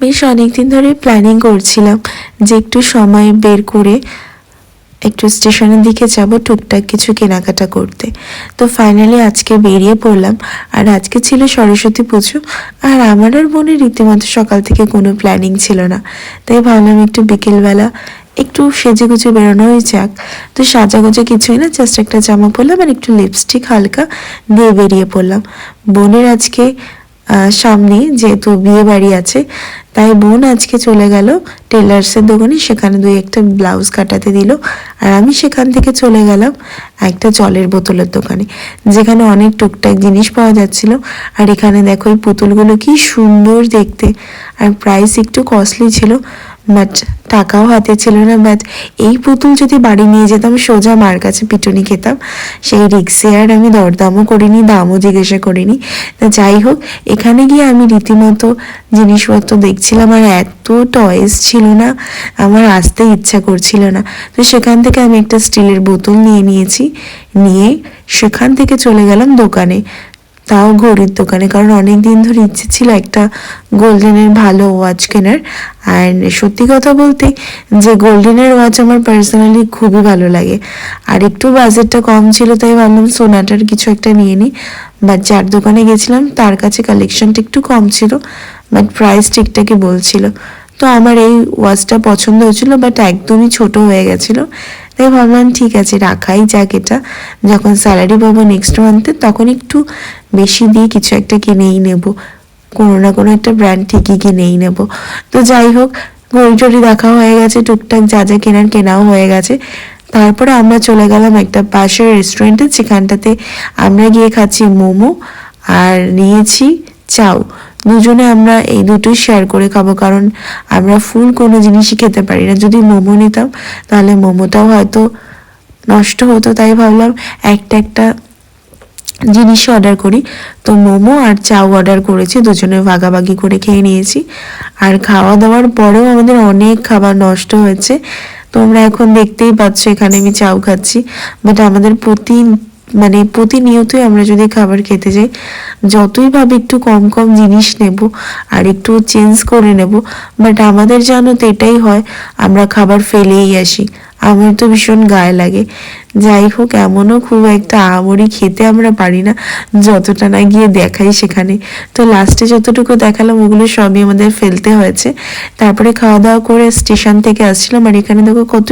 বেশ অনেকদিন ধরে প্ল্যানিং করছিলাম যে একটু সময় বের করে একটু স্টেশনের দিকে যাব টুকটাক কিছু কেনাকাটা করতে। তো ফাইনালি আজকে বেরিয়ে পড়লাম। আর আজকে ছিল সরস্বতী পুজো, আর আমার আর বোনের রীতিমতো সকাল থেকে কোনো প্ল্যানিং ছিল না। তাই ভাবলাম একটু বিকেলবেলা একটু সেজে গুজে বেরোনোই যাক। তো সাজাগোজা কিছুই না, জাস্ট একটা জামা পরলাম আর একটু লিপস্টিক হালকা দিয়ে বেরিয়ে পড়লাম। বোনের আজকে সামনে যেহেতু বিয়ে বাড়ি আছে, তাই বোন আজকে চলে গেল টেলার্সের দোকানে, সেখানে দুই একটা ব্লাউজ কাটাতে দিল। আর আমি সেখান থেকে চলে গেলাম একটা জলের বোতলের দোকানে, যেখানে অনেক টুকটাক জিনিস পাওয়া যাচ্ছিল। আর এখানে দেখো এই পুতুলগুলো কি সুন্দর দেখতে, আর প্রাইস একটু কস্টলি ছিল, বাট টাকাও হাতে ছিল না। বাট এই পুতুল যদি বাড়ি নিয়ে যেতাম সোজা মার কাছে পিটুনি খেতাম, সেই রিক্সে আর আমি দরদামও করিনি, দামও জিজ্ঞাসা করিনি। তা যাই হোক, এখানে গিয়ে আমি রীতিমতো জিনিসপত্র দেখছিলাম, আর এত টয়েস ছিল না, আমার আসতে ইচ্ছা করছিল না। তো সেখান থেকে আমি একটা স্টিলের বোতল নিয়েছি, নিয়ে সেখান থেকে চলে গেলাম দোকানে, তাও ঘড়ির দোকানে, কারণ অনেক দিন ধরে ইচ্ছে ছিল একটা গোল্ডেনের ভালো ওয়াচ কেনার। আর সত্যি কথা বলতে যে গোল্ডেনের ওয়াচ আমার পার্সোনালি খুবই ভালো লাগে, আর একটু বাজেটটা কম ছিল, তাই ভাবলাম সোনাটার কিছু একটা নিয়ে নিই। বাট যার দোকানে গেছিলাম তার কাছে কালেকশনটা একটু কম ছিল, বাট প্রাইস ঠিকঠাকই বলছিল। তো আমার এই ওয়াচটা পছন্দ হয়েছিল, বাট একদমই ছোট হয়ে গেছিলো। তাই ভাবলাম ঠিক আছে, রাখাই যাক এটা, যখন স্যালারি পাবো নেক্সট মান্থে তখন একটু বেশি দিয়ে কিছু একটা কিনেই নেব, কোনো না কোনো একটা ব্র্যান্ড ঠিকই কিনেই নেব। তো যাই হোক, ঘড়ি টড়ি দেখা হয়ে গেছে, টুকটাক যা যা কেনার কেনাও হয়ে গেছে। তারপরে আমরা চলে গেলাম একটা পাশের রেস্টুরেন্টে, যেখানটাতে আমরা গিয়ে খাচ্ছি মোমো আর নিয়েছি চাউ। দুজনে আমরা এই দুটোই শেয়ার করে খাবো, কারণ আমরা ফুল কোনো জিনিসই খেতে পারি না। যদি মোমো নিতাম তাহলে মোমোটাও হয়তো নষ্ট হতো, তাই ভাবলাম একটা একটা জিনিস অর্ডার করি। তো মোমো আর চাউ অর্ডার করেছি, দুজনে ভাগাভাগি করে খেয়ে নিয়েছি। আর খাওয়া দাওয়ার পরেও আমাদের অনেক খাবার নষ্ট হয়েছে। তোমরা এখন দেখতেই পাচ্ছ এখানে আমি চাউ খাচ্ছি, বাট আমাদের প্রতিনিয়তই আমরা যদি খাবার খেতে যাই, যতই ভাবে একটু কম কম জিনিস নেব আর একটু চেঞ্জ করে নেব, বাট আমাদের জানো তো এটাই হয়, আমরা খাবার ফেলেই আসি। আমার তো ভীষণ গায়ে লাগে। যাই হোক, এমনও খুব একটা আহামরি খেতে আমরা পারি না, যতটা না গিয়ে দেখাই সেখানে। তো লাস্টে যতটুকু দেখালাম ওগুলো সবই আমাদের ফেলতে হয়েছে। তারপরে খাওয়া দাওয়া করে স্টেশন থেকে আসছিলাম, আর এখানে দেখো কত